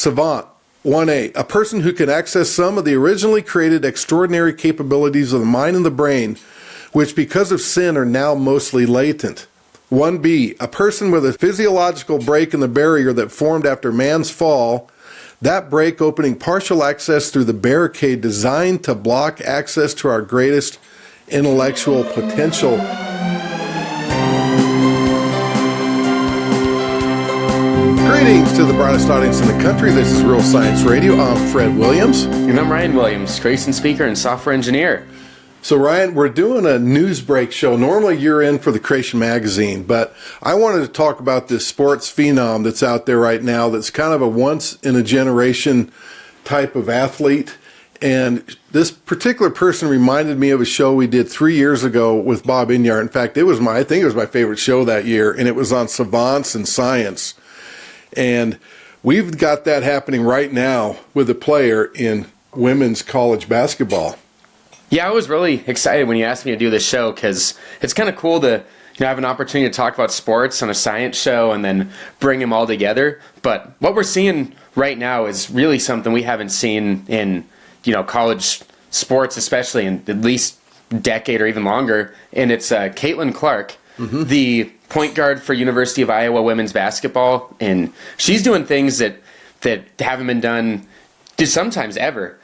Savant, 1A, a person who can access some of the originally created extraordinary capabilities of the mind and the brain, which because of sin are now mostly latent. 1B, a person with a physiological break in the barrier that formed after man's fall, that break opening partial access through the barricade designed to block access to our greatest intellectual potential. Greetings to the brightest audience in the country. This is Real Science Radio. I'm Fred Williams. And I'm Ryan Williams, Grayson speaker and software engineer. So Ryan, we're doing a news break show. Normally you're in for the Creation magazine, but I wanted to talk about this sports phenom that's out there right now that's kind of a once-in-a-generation type of athlete. And this particular person reminded me of a show we did 3 years ago with Bob Inyart. In fact, I think it was my favorite show that year, and it was on Savants and science. And we've got that happening right now with a player in women's college basketball. Yeah, I was really excited when you asked me to do this show because it's kind of cool to have an opportunity to talk about sports on a science show and then bring them all together. But what we're seeing right now is really something we haven't seen in college sports, especially in at least a decade or even longer. And it's Caitlin Clark, the point guard for University of Iowa women's basketball, and she's doing things that haven't been done sometimes ever.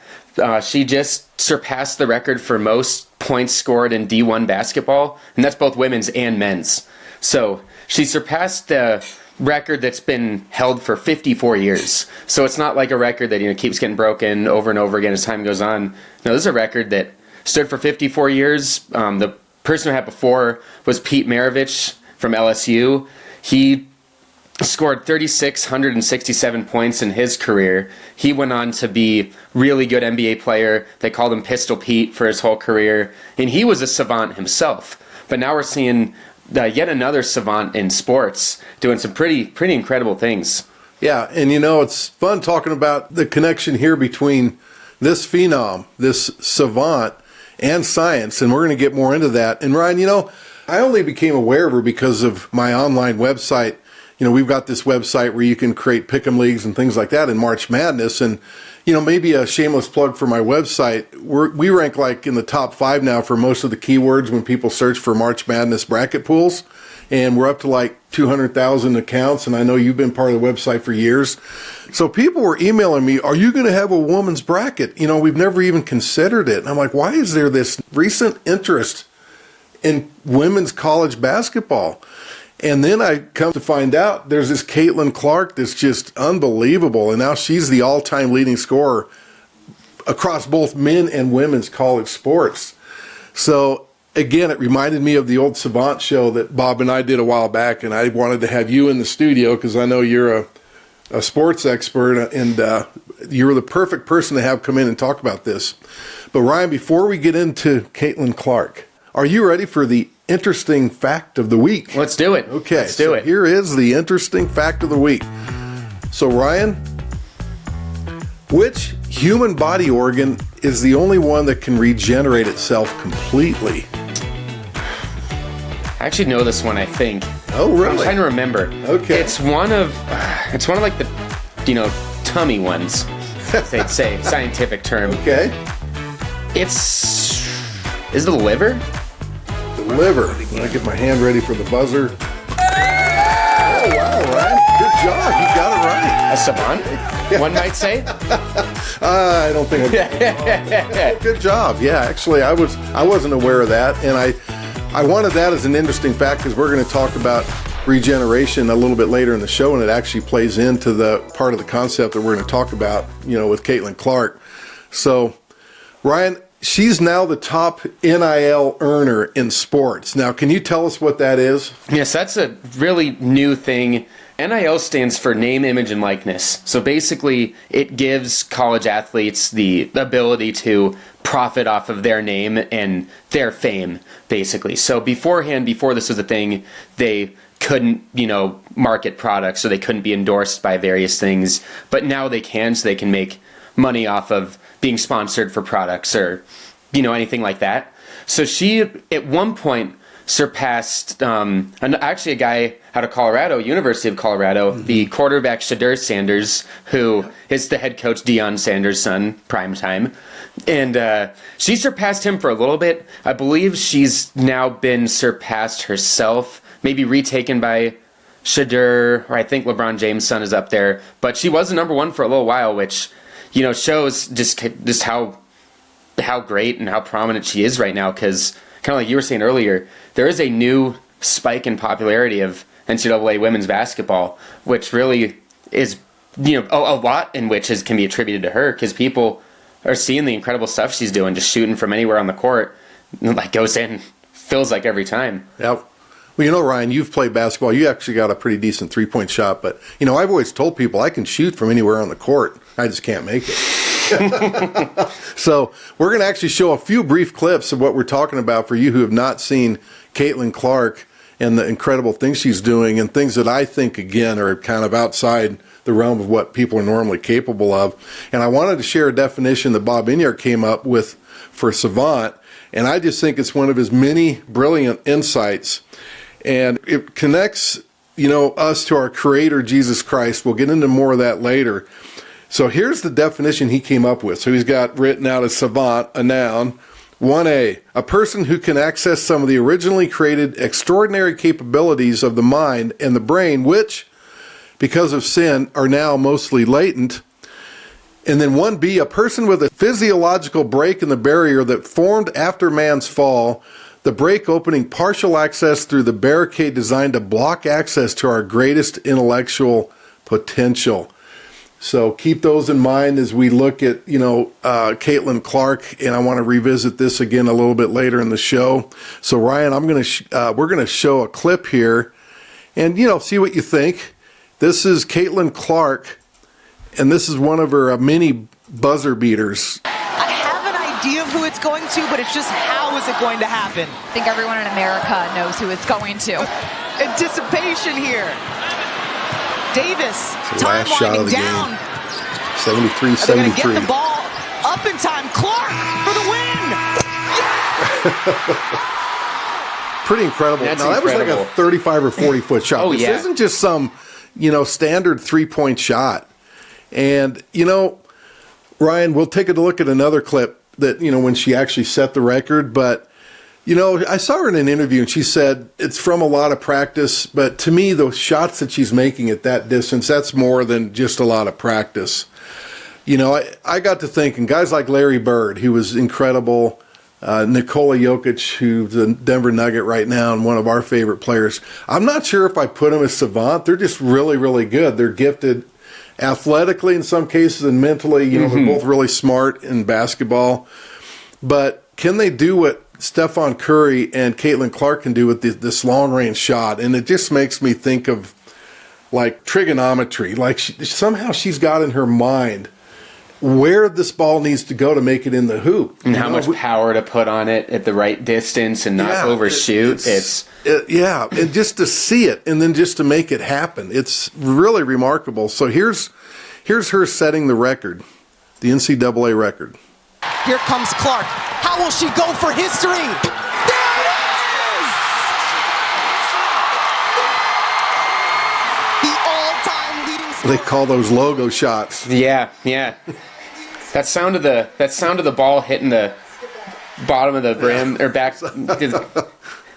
She just surpassed the record for most points scored in D1 basketball, and that's both women's and men's. So she surpassed the record that's been held for 54 years. So it's not like a record that keeps getting broken over and over again as time goes on. No, this is a record that stood for 54 years. The person who had before was Pete Maravich from LSU. He scored 3,667 points in his career. He went on to be really good NBA player. They called him Pistol Pete for his whole career. And he was a savant himself. But now we're seeing yet another savant in sports doing some pretty incredible things. Yeah, and it's fun talking about the connection here between this phenom, this savant, and science, and we're going to get more into that. And Ryan, I only became aware of her because of my online website. We've got this website where you can create pick'em leagues and things like that in March Madness. And, maybe a shameless plug for my website. We rank like in the top 5 now for most of the keywords when people search for March Madness bracket pools. And we're up to like 200,000 accounts. And I know you've been part of the website for years. So people were emailing me, are you going to have a woman's bracket? We've never even considered it. And I'm like, why is there this recent interest in women's college basketball? And then I come to find out there's this Caitlin Clark that's just unbelievable. And now she's the all-time leading scorer across both men and women's college sports. So again, it reminded me of the old Savant show that Bob and I did a while back. And I wanted to have you in the studio because I know you're a sports expert and you're the perfect person to have come in and talk about this. But Ryan, before we get into Caitlin Clark, are you ready for the interesting fact of the week? Let's do it. Okay, let's do it. Here is the interesting fact of the week. So Ryan, which human body organ is the only one that can regenerate itself completely? I actually know this one, I think. Oh, really? I'm trying to remember. Okay. It's one of like the, tummy ones, they'd say, scientific term. Okay. Is it the liver? The liver. When I get my hand ready for the buzzer. Oh, wow, Ryan. Good job. You got it right. A savant, one might say. I don't think I'm Good job. Yeah, actually, I wasn't aware of that, and I wanted that as an interesting fact because we're going to talk about regeneration a little bit later in the show, and it actually plays into the part of the concept that we're going to talk about, with Caitlin Clark. So, Ryan, she's now the top NIL earner in sports. Now, can you tell us what that is? Yes, that's a really new thing. NIL stands for name, image, and likeness. So basically, it gives college athletes the ability to profit off of their name and their fame, basically. So before this was a thing, they couldn't, market products, so they couldn't be endorsed by various things. But now they can, so they can make money off of being sponsored for products or, anything like that. So she, at one point, surpassed actually a guy out of Colorado, University of Colorado, the quarterback Shedeur Sanders, who is the head coach Deion Sanders' son, primetime. And she surpassed him for a little bit. I believe she's now been surpassed herself, maybe retaken by Shedeur, or I think LeBron James' son is up there. But she was the number one for a little while, which, shows just how great and how prominent she is right now, because kind of like you were saying earlier, there is a new spike in popularity of NCAA women's basketball, which really is, a lot in which can be attributed to her, because people are seeing the incredible stuff she's doing, just shooting from anywhere on the court, like goes in, feels like every time. Yep. Well, Ryan, you've played basketball. You actually got a pretty decent three-point shot, but, I've always told people I can shoot from anywhere on the court. I just can't make it. So we're going to actually show a few brief clips of what we're talking about for you who have not seen Caitlin Clark and the incredible things she's doing, and things that I think, again, are kind of outside the realm of what people are normally capable of. And I wanted to share a definition that Bob Inyard came up with for Savant, and I just think it's one of his many brilliant insights. And it connects, us to our Creator, Jesus Christ. We'll get into more of that later. So here's the definition he came up with. So he's got written out as savant, a noun. 1A, a person who can access some of the originally created extraordinary capabilities of the mind and the brain, which, because of sin, are now mostly latent. And then 1B, a person with a physiological break in the barrier that formed after man's fall, the break opening partial access through the barricade designed to block access to our greatest intellectual potential. So keep those in mind as we look at, Caitlin Clark, and I want to revisit this again a little bit later in the show. So Ryan, we're going to show a clip here, and see what you think. This is Caitlin Clark, and this is one of her mini buzzer beaters. I have an idea of who it's going to, but it's just how is it going to happen? I think everyone in America knows who it's going to. Anticipation here. Davis, the time last shot of the down. game. 73-73. They're going to get the ball up in time. Clark for the win. Pretty incredible. That's now, that was like a 35 or 40 foot shot. Oh, this yeah. isn't just some, standard 3-point shot. And, Ryan, we'll take a look at another clip that, when she actually set the record. But, I saw her in an interview and she said it's from a lot of practice. But to me, those shots that she's making at that distance, that's more than just a lot of practice. I got to thinking, guys like Larry Bird, who was incredible, Nikola Jokic, who's a Denver Nugget right now and one of our favorite players. I'm not sure if I put them as savant. They're just really, really good. They're gifted athletically in some cases and mentally. They're both really smart in basketball. But can they do what Stephan Curry and Caitlin Clark can do with this long-range shot? And it just makes me think of, like, trigonometry. Like, somehow she's got in her mind where this ball needs to go to make it in the hoop. And how much power to put on it at the right distance and not overshoot. And just to see it and then just to make it happen. It's really remarkable. So here's her setting the record, the NCAA record. Here comes Clark. How will she go for history? There it is! The all-time leading scorer. They call those logo shots. Yeah. That sound of the ball hitting the bottom of the brim or back.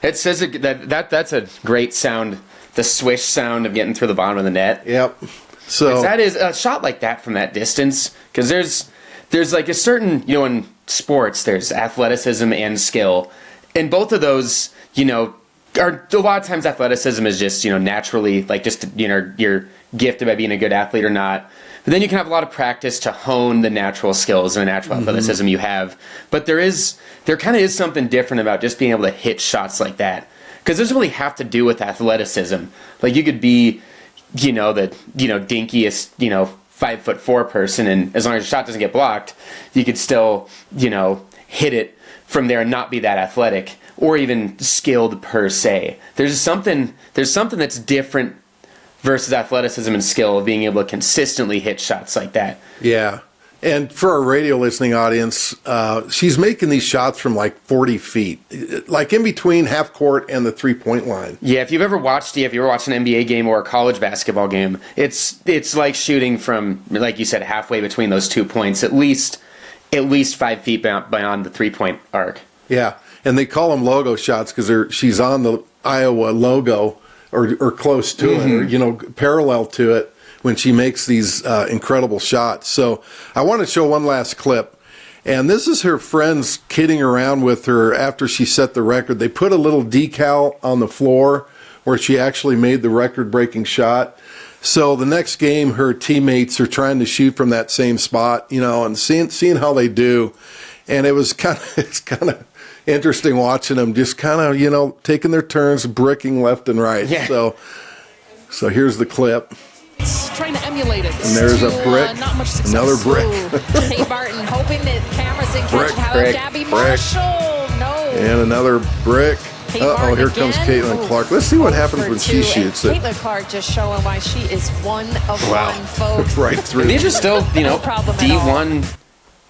It says that's a great sound. The swish sound of getting through the bottom of the net. Yep. So that is a shot like that from that distance, because there's like a certain, in sports, there's athleticism and skill. And both of those, are a lot of times athleticism is just, naturally, like just, you're gifted by being a good athlete or not. But then you can have a lot of practice to hone the natural skills and the natural athleticism you have. But there kind of is something different about just being able to hit shots like that. Because it doesn't really have to do with athleticism. Like you could be, the, dinkiest, 5'4" person, and as long as your shot doesn't get blocked, you could still, hit it from there and not be that athletic or even skilled per se. There's something that's different versus athleticism and skill of being able to consistently hit shots like that. Yeah. And for our radio listening audience, she's making these shots from like 40 feet, like in between half court and the 3-point line. Yeah, if you ever watched an NBA game or a college basketball game, it's like shooting from, like you said, halfway between those 2 points, at least 5 feet beyond the 3-point arc. Yeah, and they call them logo shots because she's on the Iowa logo or close to it, or, you know, parallel to it, when she makes these incredible shots. So I want to show one last clip. And this is her friends kidding around with her after she set the record. They put a little decal on the floor where she actually made the record-breaking shot. So the next game, her teammates are trying to shoot from that same spot, you know, and seeing how they do. And it's kind of interesting watching them just kind of, you know, taking their turns, bricking left and right. Yeah. So here's the clip. Trying to emulate it. And there's a brick, not much success. another brick. Hey, Barton, hoping that cameras didn't catch Brick, it. How brick, Gabby brick. Marshall? No. And another brick. Hey, Uh-oh, Barton here comes again. Caitlin Ooh, Clark. Let's see what happens for when two. she shoots it. Caitlin Clark just showing why she is one of Wow. one, folks. Right through. And these are still, you know, No problem at all. D1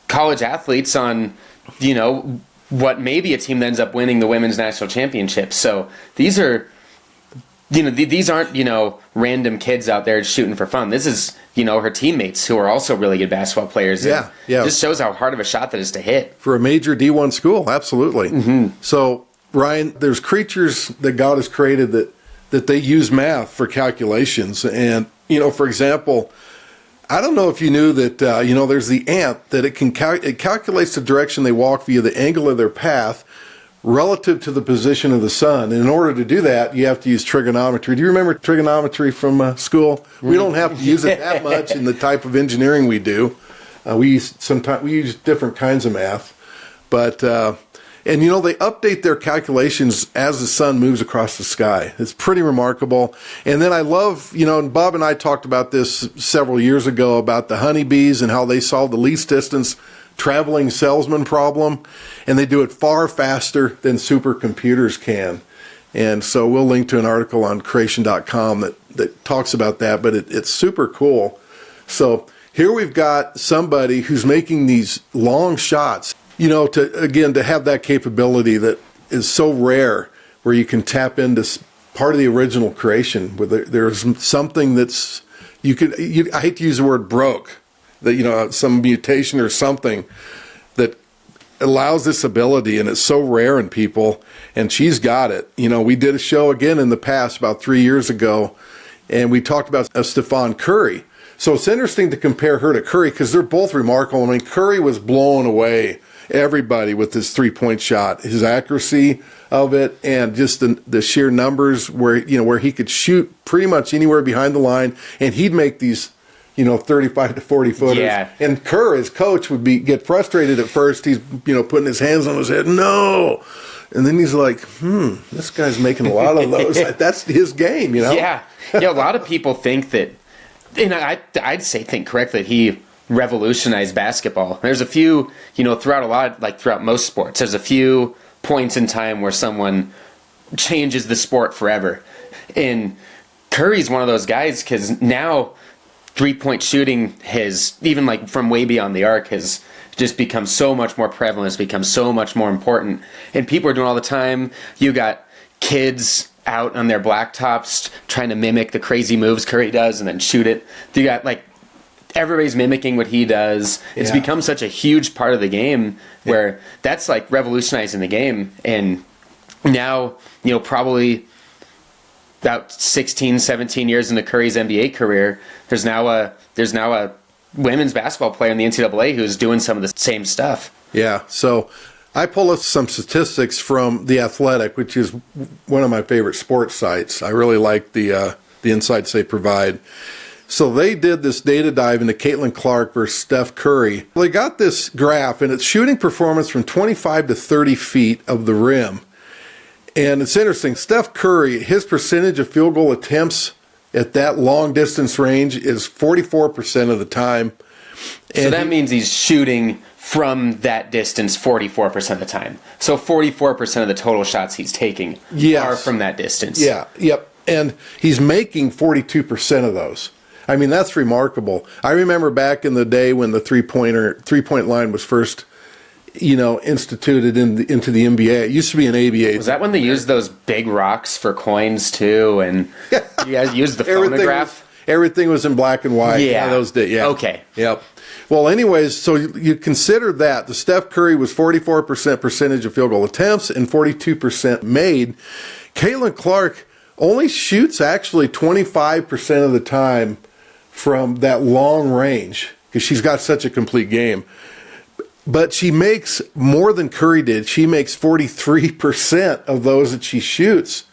college athletes on, you know, what may be a team that ends up winning the women's national championship. So these are, you know, these aren't, you know, random kids out there shooting for fun. This is, you know, her teammates who are also really good basketball players. Yeah, yeah. It just shows how hard of a shot that is to hit. For a major D1 school, absolutely. So, Ryan, there's creatures that God has created that they use math for calculations. And, you know, for example, I don't know if you knew that, you know, there's the ant, that it calculates the direction they walk via the angle of their path relative to the position of the sun. And in order to do that, you have to use trigonometry. Do you remember trigonometry from school? We don't have to use it that much in the type of engineering we do. We use different kinds of math, but and you know, they update their calculations as the sun moves across the sky. It's pretty remarkable. And then I love, you know, and Bob and I talked about this several years ago about the honeybees and how they solve the least distance traveling salesman problem, and they do it far faster than supercomputers can. And so we'll link to an article on creation.com that talks about that, but it's super cool. So here we've got somebody who's making these long shots, you know, to have that capability that is so rare, where you can tap into part of the original creation, where there's something that's, I hate to use the word broke, that, you know, some mutation or something that allows this ability, and it's so rare in people, and she's got it. You know, we did a show again in the past about 3 years ago, and we talked about Stephan Curry. So it's interesting to compare her to Curry because they're both remarkable. I mean, Curry was blowing away everybody with his 3-point shot, his accuracy of it, and just the sheer numbers where he could shoot pretty much anywhere behind the line, and he'd make these, you know, 35 to 40 footers. Yeah. And Kerr, his coach, would get frustrated at first. He's, you know, putting his hands on his head. No. And then he's like, this guy's making a lot of those. That's his game, you know? Yeah. Yeah, a lot of people think that, and I'd say think correctly, that he revolutionized basketball. There's a few, you know, throughout most sports, there's a few points in time where someone changes the sport forever. And Curry's one of those guys, because now 3-point shooting has, even like from way beyond the arc, has just become so much more prevalent. It's become so much more important. And people are doing it all the time. You got kids out on their blacktops trying to mimic the crazy moves Curry does and then shoot it. You got like everybody's mimicking what he does. It's become such a huge part of the game where that's like revolutionizing the game. And now, you know, probably about 16, 17 years into Curry's NBA career, there's now a women's basketball player in the NCAA who's doing some of the same stuff. Yeah. So I pulled up some statistics from The Athletic, which is one of my favorite sports sites. I really like the insights they provide. So they did this data dive into Caitlin Clark versus Steph Curry. They got this graph, and it's shooting performance from 25 to 30 feet of the rim. And it's interesting. Steph Curry, his percentage of field goal attempts at that long distance range is 44% of the time. So that means he's shooting from that distance 44% of the time. So 44% of the total shots he's taking are from that distance. Yeah, yep. And he's making 42% of those. I mean, that's remarkable. I remember back in the day when the three-point line was first, instituted into the NBA. It used to be an ABA. Was that when they used those big rocks for coins too? And you guys used the phonograph? Everything was in black and white. Yeah. Those days. Yeah. Okay. Yep. Well, anyways, so you consider that. The Steph Curry was 44% percentage of field goal attempts and 42% made. Caitlin Clark only shoots actually 25% of the time from that long range because she's got such a complete game. But she makes more than Curry did. She makes 43% of those that she shoots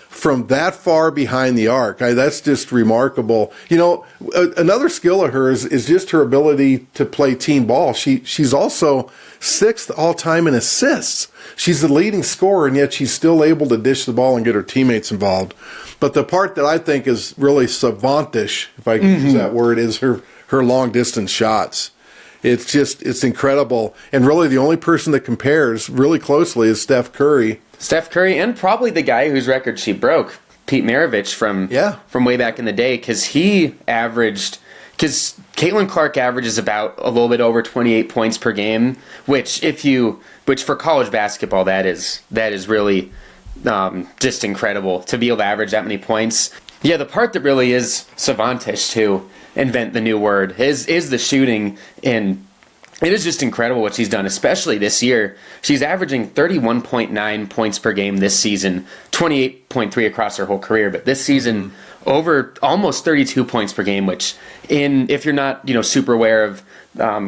from that far behind the arc. That's just remarkable. Another skill of hers is just her ability to play team ball. She's also 6th all-time in assists. She's the leading scorer, and yet she's still able to dish the ball and get her teammates involved. But the part that I think is really savantish, if I can use that word, is her long-distance shots. It's incredible. And really the only person that compares really closely is Steph Curry. Steph Curry, and probably the guy whose record she broke, Pete Maravich from way back in the day, because Caitlin Clark averages about a little bit over 28 points per game, which for college basketball that is really just incredible to be able to average that many points. Yeah, the part that really is savantish to invent the new word is the shooting, and it is just incredible what she's done, especially this year. She's averaging 31.9 points per game this season, 28.3 across her whole career, but this season over almost 32 points per game, which if you're not super aware of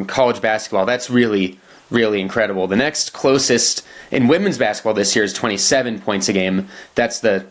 college basketball, that's really, really incredible. The next closest in women's basketball this year is 27 points a game. That's the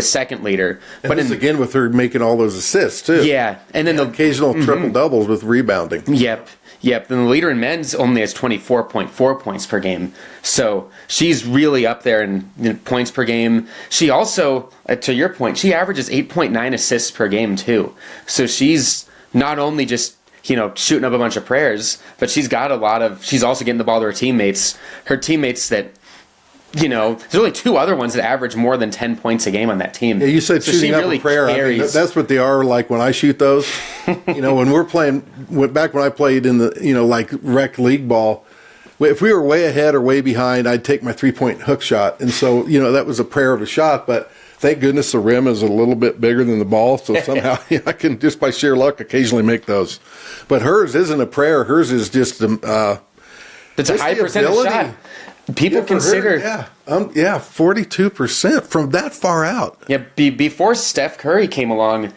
second leader. And but again with her making all those assists too. Yeah, and then the occasional triple doubles with rebounding. Yep. Then the leader in men's only has 24.4 points per game. So she's really up there in points per game. She also, to your point, she averages 8.9 assists per game too. So she's not only just shooting up a bunch of prayers, but she's also getting the ball to her teammates. Her teammates that. There's only 2 other ones that average more than 10 points a game on that team. Yeah, you said so shooting up really a prayer. I mean, that's what they are like when I shoot those. When we're playing, back when I played in the, like rec league ball, if we were way ahead or way behind, I'd take my 3-point hook shot. And so, that was a prayer of a shot. But thank goodness the rim is a little bit bigger than the ball. So somehow I can, just by sheer luck, occasionally make those. But hers isn't a prayer. Hers is just it's a high percentage shot. People consider... 42% from that far out. Yeah, before Steph Curry came along,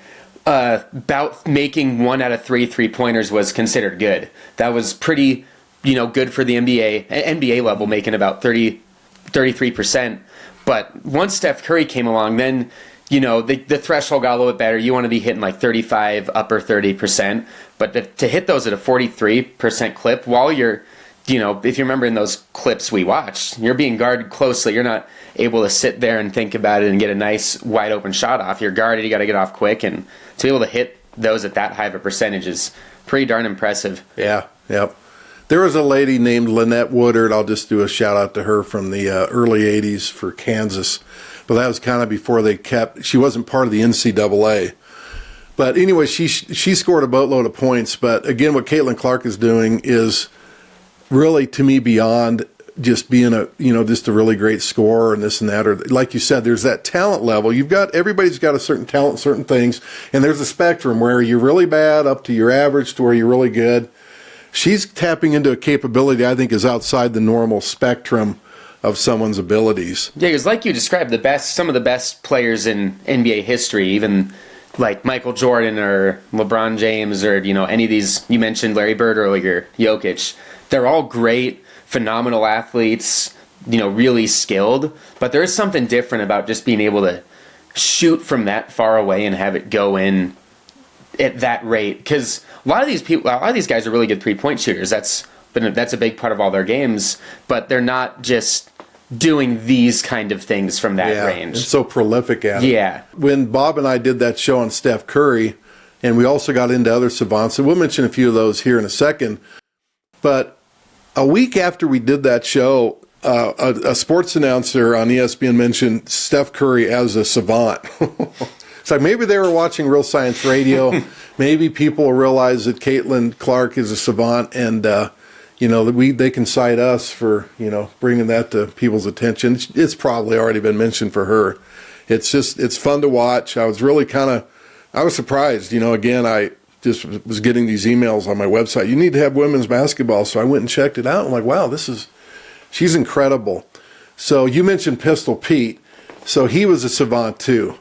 about making 1 out of 3 3-pointers was considered good. That was pretty, good for the NBA level, making about 33%. But once Steph Curry came along, then, the threshold got a little bit better. You want to be hitting like 35, upper 30%. But to hit those at a 43% clip while you're... if you remember in those clips we watched, you're being guarded closely. You're not able to sit there and think about it and get a nice wide open shot off. You're guarded. You got to get off quick, and to be able to hit those at that high of a percentage is pretty darn impressive. Yeah, yep. There was a lady named Lynette Woodard. I'll just do a shout out to her from the early '80s for Kansas, but that was kind of before she wasn't part of the NCAA. But anyway, she scored a boatload of points. But again, what Caitlin Clark is doing is really, to me, beyond just being just a really great scorer and this and that, or like you said, there's that talent level. Everybody's got a certain talent, certain things, and there's a spectrum where you're really bad up to your average to where you're really good. She's tapping into a capability I think is outside the normal spectrum of someone's abilities. Yeah, because like you described, some of the best players in NBA history, even like Michael Jordan or LeBron James or any of these, you mentioned Larry Bird earlier, Jokic. They're all great, phenomenal athletes, really skilled. But there is something different about just being able to shoot from that far away and have it go in at that rate. Because a lot of these guys are really good 3-point shooters. That's a big part of all their games. But they're not just doing these kind of things from that range. It's so prolific at it. Yeah. When Bob and I did that show on Steph Curry, and we also got into other savants, and we'll mention a few of those here in a second. But a week after we did that show, a sports announcer on ESPN mentioned Steph Curry as a savant. It's like maybe they were watching Real Science Radio. Maybe people will realize that Caitlin Clark is a savant, and they can cite us for bringing that to people's attention. It's probably already been mentioned for her. It's fun to watch. I was really I was surprised. Again, I just was getting these emails on my website. You need to have women's basketball, so I went and checked it out. I'm like, wow, she's incredible. So you mentioned Pistol Pete. So he was a savant too.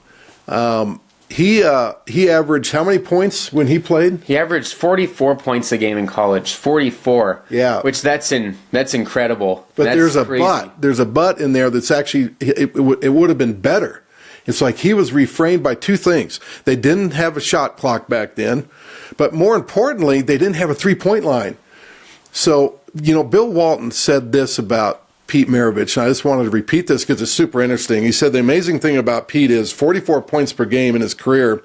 He averaged how many points when he played? He averaged 44 points a game in college. 44. Yeah. Which that's incredible. But that's there's a crazy. but. There's a but in there that's actually it would have been better. It's like he was refrained by two things. They didn't have a shot clock back then, but more importantly, they didn't have a three-point line. So, Bill Walton said this about Pete Maravich, and I just wanted to repeat this because it's super interesting. He said the amazing thing about Pete is 44 points per game in his career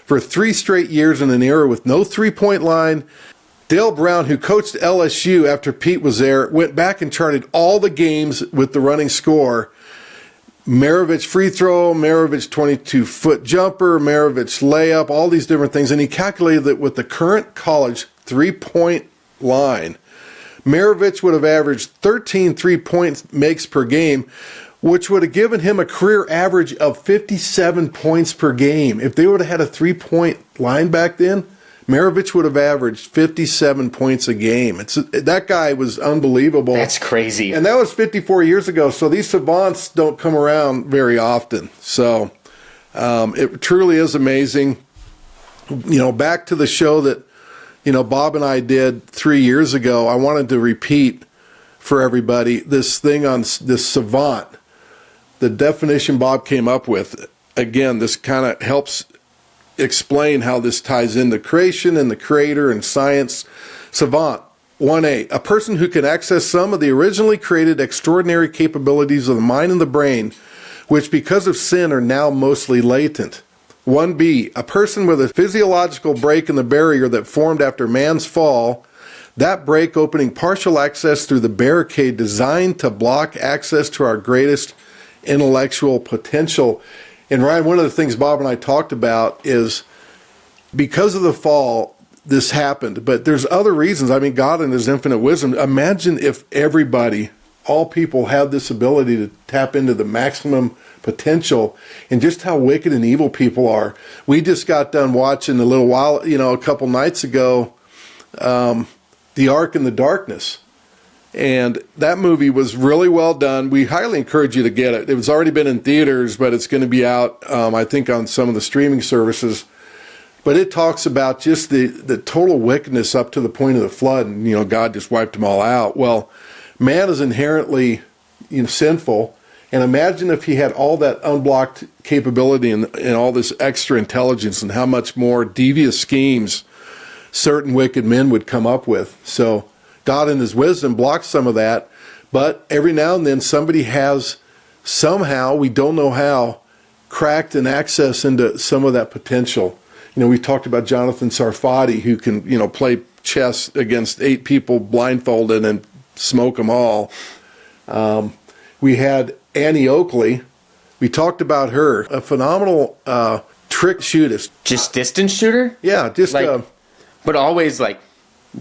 for 3 straight years in an era with no three-point line. Dale Brown, who coached LSU after Pete was there, went back and charted all the games with the running score. Maravich free throw, Maravich 22-foot jumper, Maravich layup, all these different things. And he calculated that with the current college three-point line, Maravich would have averaged 13 3-point makes per game, which would have given him a career average of 57 points per game. If they would have had a three-point line back then, Maravich would have averaged 57 points a game. That guy was unbelievable. That's crazy. And that was 54 years ago, so these savants don't come around very often. So it truly is amazing. Back to the show that Bob and I did 3 years ago, I wanted to repeat for everybody this thing on this savant, the definition Bob came up with. Again, this kind of helps explain how this ties into creation and the creator and science. Savant, 1A, a person who can access some of the originally created extraordinary capabilities of the mind and the brain, which because of sin are now mostly latent. 1B, a person with a physiological break in the barrier that formed after man's fall, that break opening partial access through the barricade designed to block access to our greatest intellectual potential. And Ryan, one of the things Bob and I talked about is because of the fall, this happened. But there's other reasons. I mean, God in his infinite wisdom, imagine if everybody, all people, had this ability to tap into the maximum potential and just how wicked and evil people are. We just got done watching a couple nights ago, The Ark in the Darkness. And that movie was really well done. We highly encourage you to get it. It was already been in theaters, but it's going to be out, I think, on some of the streaming services. But it talks about just the total wickedness up to the point of the flood, and God just wiped them all out. Well, man is inherently sinful, and imagine if he had all that unblocked capability and all this extra intelligence, and how much more devious schemes certain wicked men would come up with. So God in his wisdom blocks some of that, but every now and then somebody has somehow, we don't know how, cracked an access into some of that potential. We talked about Jonathan Sarfati, who can, play chess against 8 people blindfolded and smoke them all. We had Annie Oakley. We talked about her, a phenomenal trick shooter. Just distance shooter? Yeah, just but always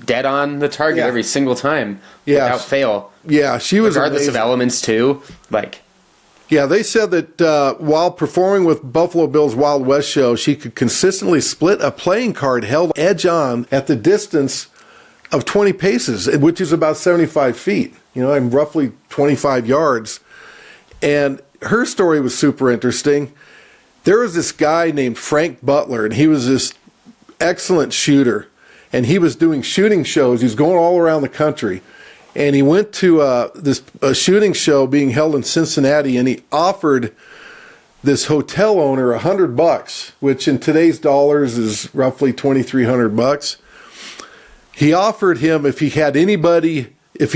dead on the target every single time, without fail. Yeah, she was regardless amazing. of elements too. Yeah, they said that while performing with Buffalo Bill's Wild West show, she could consistently split a playing card held edge on at the distance of 20 paces, which is about 75 feet, and roughly 25 yards. And her story was super interesting. There was this guy named Frank Butler, and he was this excellent shooter. And he was doing shooting shows. He was going all around the country. And he went to a shooting show being held in Cincinnati, and he offered this hotel owner $100, which in today's dollars is roughly $2,300. He offered him if he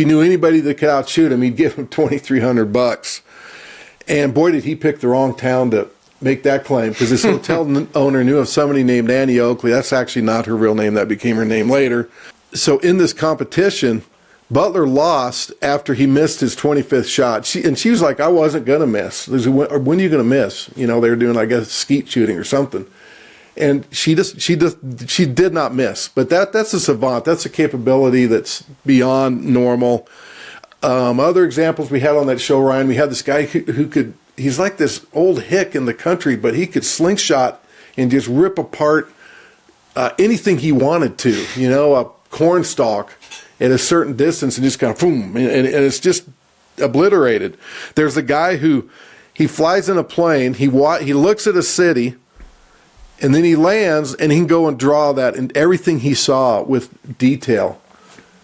knew anybody that could outshoot him, he'd give him $2,300. And boy, did he pick the wrong town to make that claim, because this hotel owner knew of somebody named Annie Oakley. That's actually not her real name. That became her name later. So in this competition, Butler lost after he missed his 25th shot. She was like, I wasn't going to miss. When are you going to miss? They were doing, I guess, skeet shooting or something. And she did not miss. But that's a savant. That's a capability that's beyond normal. Other examples we had on that show, Ryan, we had this guy who could, he's like this old hick in the country, but he could slingshot and just rip apart anything he wanted to, a corn stalk at a certain distance and just kind of boom, and it's just obliterated. There's a guy who, he flies in a plane, he looks at a city, and then he lands, and he can go and draw that and everything he saw with detail.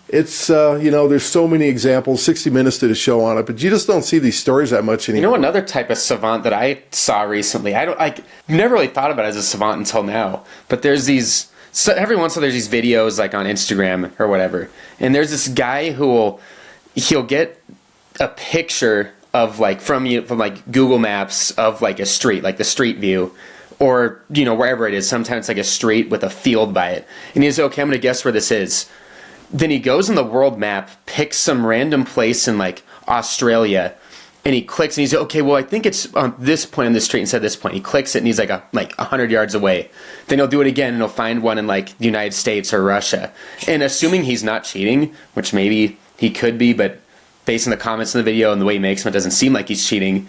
It's, there's so many examples. 60 Minutes did a show on it, but you just don't see these stories that much anymore. Another type of savant that I saw recently, I never really thought about it as a savant until now, but there's these, so every once in a while there's these videos like on Instagram or whatever, and there's this guy he'll get a picture of like from like Google Maps of like a street, like the street view, or wherever it is. Sometimes it's like a street with a field by it, and he's okay, I'm gonna guess where this is. Then he goes on the world map, picks some random place in like Australia, and he clicks and he's okay, well, I think it's on this point on this street instead of this point. He clicks it and he's like 100 yards away. Then he'll do it again and he'll find one in like the United States or Russia. And assuming he's not cheating, which maybe he could be, but based on the comments in the video and the way he makes them, it doesn't seem like he's cheating.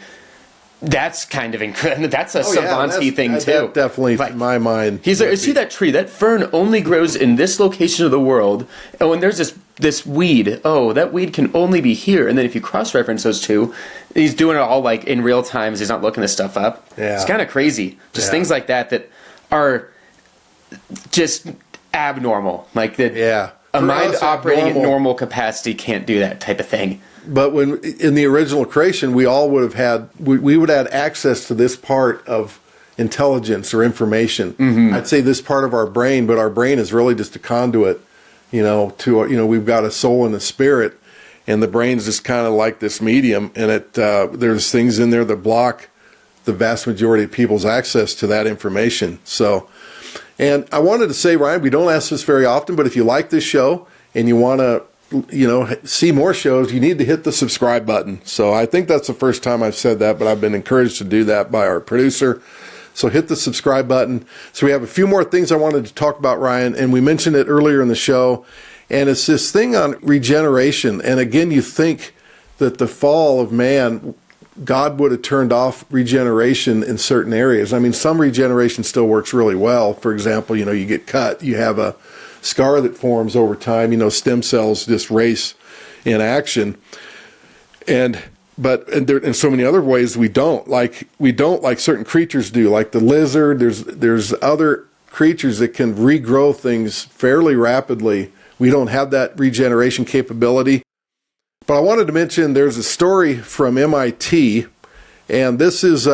That's kind of incredible. That's a savant-y thing too. That definitely, in my mind. He's like, see that tree? That fern only grows in this location of the world. Oh, and there's this weed. Oh, that weed can only be here. And then if you cross-reference those two, he's doing it all like in real time. He's not looking this stuff up. Yeah. It's kind of crazy. Just things like that are just abnormal. Like that. Yeah. A mind operating at normal capacity can't do that type of thing. But when in the original creation, we all would have had we would have had access to this part of intelligence or information. Mm-hmm. I'd say this part of our brain, but our brain is really just a conduit. We've got a soul and a spirit, and the brain's just kind of like this medium. And there's things in there that block the vast majority of people's access to that information. So, and I wanted to say, Ryan, we don't ask this very often, but if you like this show and you want to see more shows, you need to hit the subscribe button. So I think that's the first time I've said that, but I've been encouraged to do that by our producer. So hit the subscribe button. So we have a few more things I wanted to talk about, Ryan, and we mentioned it earlier in the show, and it's this thing on regeneration. And again, you think that the fall of man, God would have turned off regeneration in certain areas. I mean, some regeneration still works really well. For example, you get cut, you have a scar that forms over time. Stem cells just race in action, and there, in so many other ways we don't like certain creatures do, like the lizard. There's other creatures that can regrow things fairly rapidly. We don't have that regeneration capability. But I wanted to mention there's a story from MIT, and this is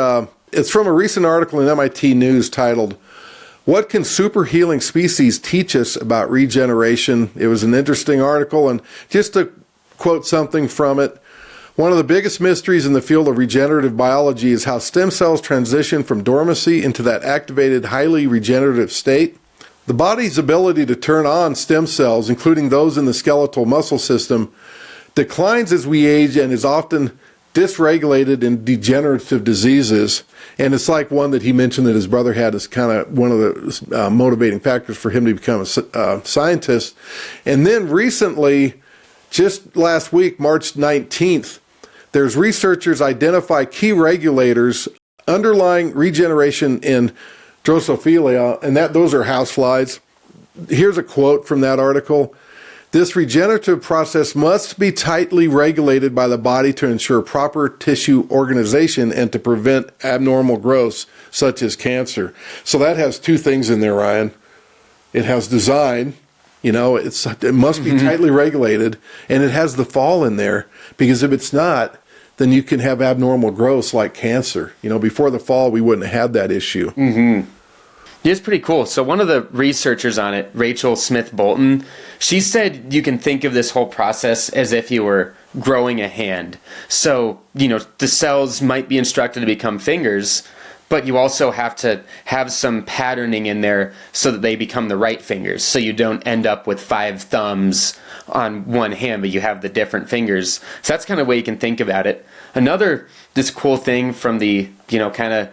it's from a recent article in MIT News titled, "What Can Super Healing Species Teach Us About Regeneration?" It was an interesting article, and just to quote something from it, "One of the biggest mysteries in the field of regenerative biology is how stem cells transition from dormancy into that activated, highly regenerative state. The body's ability to turn on stem cells, including those in the skeletal muscle system, declines as we age and is often dysregulated in degenerative diseases." And it's like one that he mentioned that his brother had as kind of one of the motivating factors for him to become a scientist. And then recently, just last week, March 19th, there's researchers identify key regulators underlying regeneration in Drosophila, and those are houseflies. Here's a quote from that article. "This regenerative process must be tightly regulated by the body to ensure proper tissue organization and to prevent abnormal growths such as cancer." So that has two things in there, Ryan. It has design, it must be tightly regulated, and it has the fall in there, because if it's not, then you can have abnormal growths like cancer. Before the fall, we wouldn't have had that issue. Mm-hmm. It's pretty cool. So one of the researchers on it, Rachel Smith Bolton, she said you can think of this whole process as if you were growing a hand. So, the cells might be instructed to become fingers, but you also have to have some patterning in there so that they become the right fingers. So you don't end up with 5 thumbs on one hand, but you have the different fingers. So that's kind of the way you can think about it. Another this cool thing from the, kind of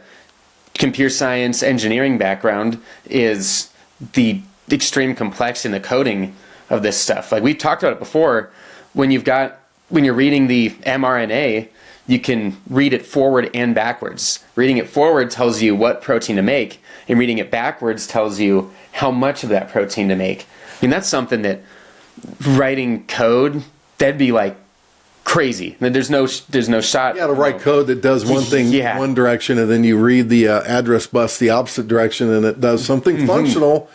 computer science engineering background is the extreme complexity and the coding of this stuff. Like we've talked about it before, when you're reading the mRNA, you can read it forward and backwards. Reading it forward tells you what protein to make, and reading it backwards tells you how much of that protein to make. I mean, that's something that writing code, that'd be like crazy. There's no shot. Yeah, to write code that does one thing one direction, and then you read the address bus the opposite direction, and it does something functional.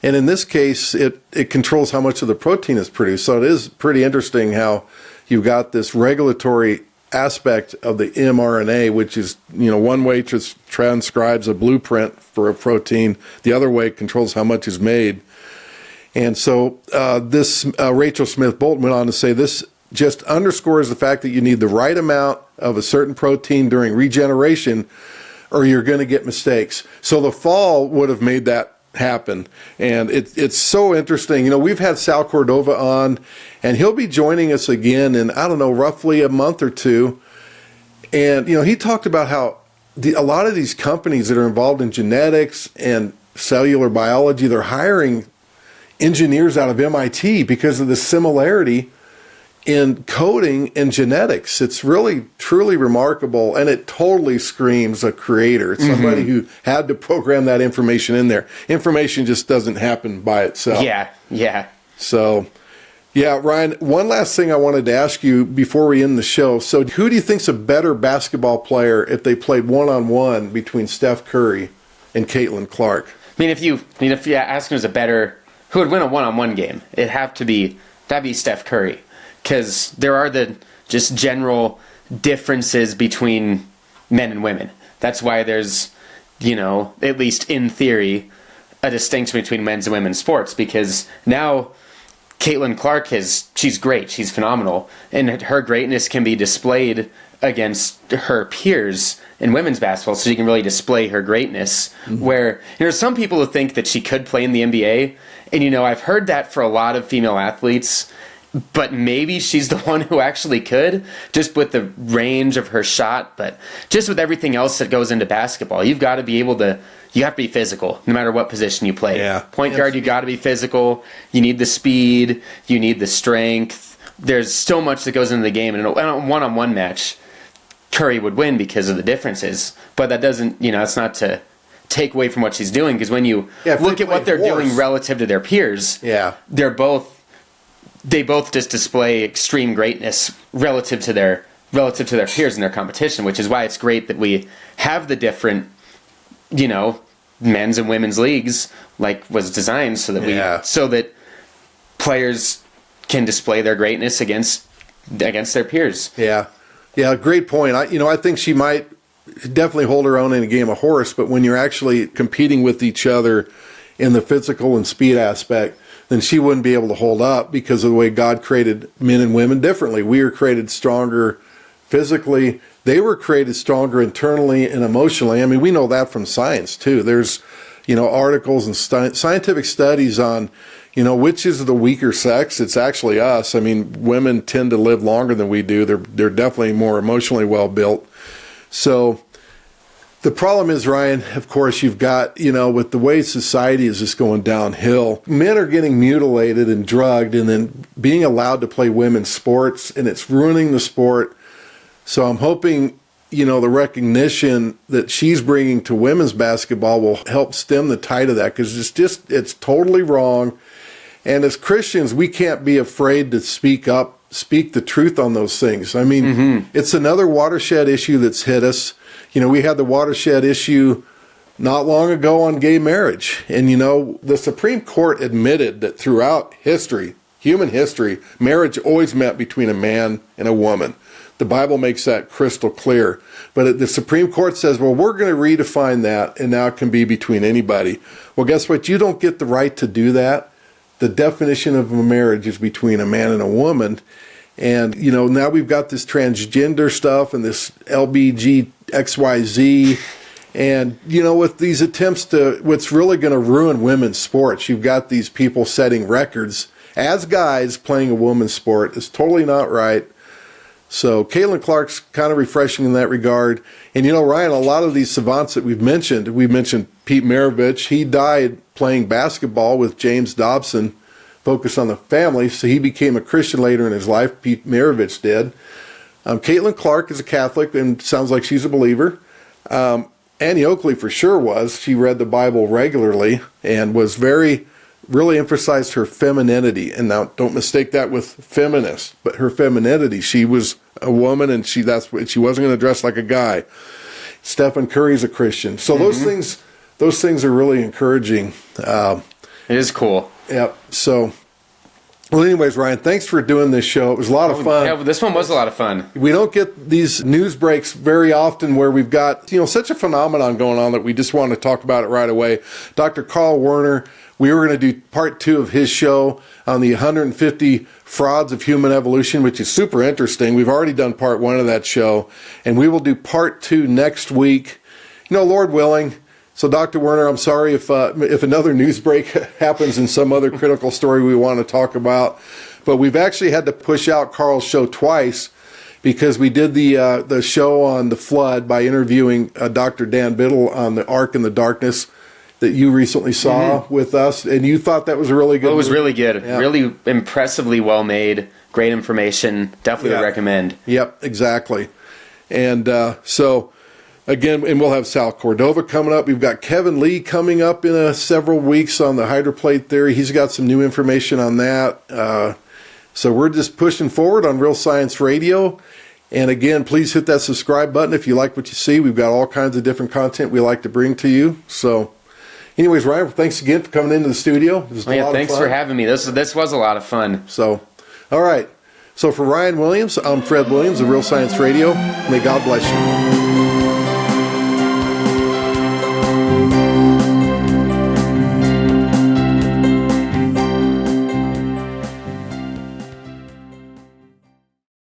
And in this case, it controls how much of the protein is produced. So it is pretty interesting how you've got this regulatory aspect of the mRNA, which is, one way transcribes a blueprint for a protein. The other way controls how much is made. And so this Rachel Smith Bolton went on to say this just underscores the fact that you need the right amount of a certain protein during regeneration or you're going to get mistakes. So the fall would have made that happen. And it's so interesting. We've had Sal Cordova on, and he'll be joining us again in, roughly a month or two. And, he talked about how a lot of these companies that are involved in genetics and cellular biology, they're hiring engineers out of MIT because of the similarity in coding and genetics. It's really, truly remarkable, and it totally screams a creator. It's somebody who had to program that information in there. Information just doesn't happen by itself. Yeah. So, Ryan, one last thing I wanted to ask you before we end the show. So who do you think's a better basketball player if they played one-on-one between Steph Curry and Caitlin Clark? I mean, if you ask who would win a one-on-one game, that'd be Steph Curry. Because there are the just general differences between men and women. That's why there's, at least in theory, a distinction between men's and women's sports. Because now Caitlin Clark she's great, she's phenomenal, and her greatness can be displayed against her peers in women's basketball, so she can really display her greatness. Where some people who think that she could play in the NBA, and I've heard that for a lot of female athletes. But maybe she's the one who actually could, just with the range of her shot, but just with everything else that goes into basketball. You have to be physical, no matter what position you play. Yeah. Point guard, you got to be physical. You need the speed. You need the strength. There's so much that goes into the game. And in a one-on-one match, Curry would win because of the differences. But that doesn't, it's not to take away from what she's doing, because when you look at what they're doing relative to their peers, they both just display extreme greatness relative to their peers in their competition, which is why it's great that we have the different, men's and women's leagues, like was designed so that players can display their greatness against their peers. Yeah, great point. I think she might definitely hold her own in a game of horse, but when you're actually competing with each other in the physical and speed aspect, then she wouldn't be able to hold up because of the way God created men and women differently. We are created stronger physically. They were created stronger internally and emotionally. I mean, we know that from science, too. There's, articles and scientific studies on, which is the weaker sex. It's actually us. I mean, women tend to live longer than we do. They're definitely more emotionally well-built. So the problem is, Ryan, of course, you've got, with the way society is just going downhill, men are getting mutilated and drugged and then being allowed to play women's sports, and it's ruining the sport. So I'm hoping, the recognition that she's bringing to women's basketball will help stem the tide of that, because it's totally wrong. And as Christians, we can't be afraid to speak up, speak the truth on those things. I mean, it's another watershed issue that's hit us. We had the watershed issue not long ago on gay marriage. And, the Supreme Court admitted that throughout history, human history, marriage always meant between a man and a woman. The Bible makes that crystal clear. But the Supreme Court says, well, we're going to redefine that, and now it can be between anybody. Well, guess what? You don't get the right to do that. The definition of a marriage is between a man and a woman. And, now we've got this transgender stuff and this LBGXYZ, And, with these attempts what's really going to ruin women's sports, you've got these people setting records as guys playing a women's sport. It's totally not right. So Caitlin Clark's kind of refreshing in that regard. And, Ryan, a lot of these savants that we mentioned Pete Maravich. He died playing basketball with James Dobson, focused on the family. So he became a Christian later in his life. Pete Maravich did. Caitlin Clark is a Catholic and sounds like she's a believer. Annie Oakley for sure was. She read the Bible regularly and was really emphasized her femininity. And now don't mistake that with feminist, but her femininity. She was a woman and she wasn't going to dress like a guy. Stephan Curry's a Christian. So those things are really encouraging. It is cool. Yep. So, well, anyways, Ryan, thanks for doing this show. It was a lot of fun. Yeah, this one was a lot of fun. We don't get these news breaks very often where we've got, such a phenomenon going on that we just want to talk about it right away. Dr. Carl Werner, we were going to do part 2 of his show on the 150 frauds of human evolution, which is super interesting. We've already done part 1 of that show, and we will do part 2 next week, Lord willing. So, Dr. Werner, I'm sorry if another news break happens in some other critical story we want to talk about, but we've actually had to push out Carl's show twice because we did the show on the flood by interviewing Dr. Dan Biddle on the Ark in the Darkness that you recently saw with us, and you thought that was a really good. It was movie. really good, really impressively well made, great information. Definitely would recommend. Yep, exactly, and so. Again, and we'll have Sal Cordova coming up. We've got Kevin Lee coming up in several weeks on the hydroplate theory. He's got some new information on that. So we're just pushing forward on Real Science Radio. And again, please hit that subscribe button if you like what you see. We've got all kinds of different content we like to bring to you. So anyways, Ryan, thanks again for coming into the studio. It was a lot of fun. Thanks for having me. This was a lot of fun. So, all right. So for Ryan Williams, I'm Fred Williams of Real Science Radio. May God bless you.